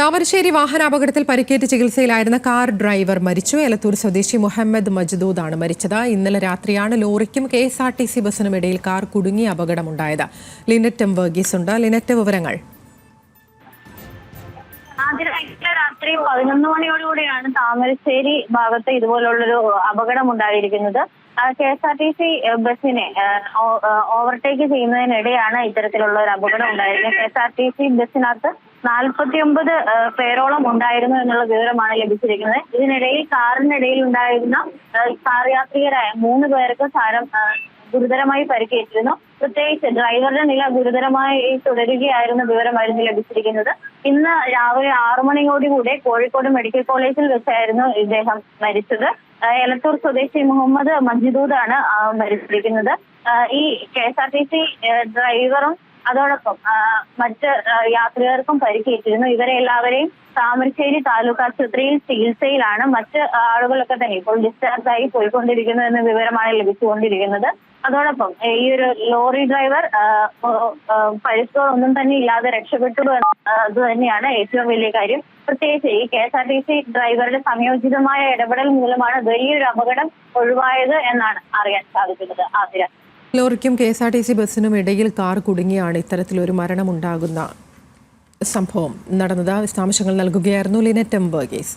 താമരശ്ശേരി വാഹനാപകടത്തിൽ പരിക്കേറ്റ് ചികിത്സയിലായിരുന്ന കാർ ഡ്രൈവർ മരിച്ചു. എലത്തൂർ സ്വദേശി മുഹമ്മദ് മജ്ദൂദാണ് മരിച്ചത്. ഇന്നലെ രാത്രിയാണ് ലോറിക്കും KSRTC ബസിനും ഇടയിൽ കാർ കുടുങ്ങി അപകടമുണ്ടായത്. ലിനറ്റ് എം വർഗീസ് ഉണ്ട്. ലിനറ്റ്, വിവരങ്ങൾ. രാത്രി 11 മണിയോടുകൂടിയാണ് താമരശ്ശേരി ഭാഗത്ത് ഇതുപോലുള്ളൊരു അപകടം ഉണ്ടായിരിക്കുന്നത്. KSRTC ബസിനെ ഓവർടേക്ക് ചെയ്യുന്നതിനിടെയാണ് ഇത്തരത്തിലുള്ള ഒരു അപകടം ഉണ്ടായിരുന്നത്. KSRTC ബസിനകത്ത് 49 പേരോളം ഉണ്ടായിരുന്നു എന്നുള്ള വിവരമാണ് ലഭിച്ചിരിക്കുന്നത്. ഇതിനിടയിൽ കാറിനിടയിൽ ഉണ്ടായിരുന്ന കാർ യാത്രികരായ 3 പേർക്ക് ഗുരുതരമായി പരിക്കേറ്റിരുന്നു. പ്രത്യേകിച്ച് ഡ്രൈവറുടെ നില ഗുരുതരമായി തുടരുകയായിരുന്ന വിവരമായിരുന്നു ലഭിച്ചിരിക്കുന്നത്. ഇന്ന് രാവിലെ 6 മണിയോടുകൂടെ കോഴിക്കോട് മെഡിക്കൽ കോളേജിൽ വെച്ചായിരുന്നു ഇദ്ദേഹം മരിച്ചത്. എലത്തൂർ സ്വദേശി മുഹമ്മദ് മജ്ദൂദാണ് മരിച്ചിരിക്കുന്നത്. ഈ KSRTC ഡ്രൈവറും അതോടൊപ്പം മറ്റ് യാത്രികർക്കും പരിക്കേറ്റിരുന്നു. ഇവരെ എല്ലാവരെയും താമരശ്ശേരി താലൂക്ക് ആശുപത്രിയിൽ ചികിത്സയിലാണ്. മറ്റ് ആളുകളൊക്കെ തന്നെ ഇപ്പോൾ ഡിസ്ചാർജ് ആയി പോയിക്കൊണ്ടിരിക്കുന്നു എന്ന വിവരമാണ് ലഭിച്ചുകൊണ്ടിരിക്കുന്നത്. അതോടൊപ്പം ഈ ഒരു ലോറി ഡ്രൈവർ പരിക്കുകളൊന്നും തന്നെ ഇല്ലാതെ രക്ഷപ്പെട്ടു അത് തന്നെയാണ് ഏറ്റവും വലിയ കാര്യം. പ്രത്യേകിച്ച് ഈ KSRTC ഡ്രൈവറുടെ സംയോജിതമായ ഇടപെടൽ മൂലമാണ് വലിയൊരു അപകടം ഒഴിവായത് എന്നാണ് അറിയാൻ സാധിക്കുന്നത്. ആതിര, ലോറിക്കും KSRTC ബസിനും ഇടയിൽ കാർ കുടുങ്ങിയാണ് ഇത്തരത്തിലൊരു മരണമുണ്ടാകുന്ന സംഭവം നടന്നത്. വിശദാംശങ്ങൾ നൽകുകയായിരുന്നു ലിനറ്റ് എം വർഗീസ്.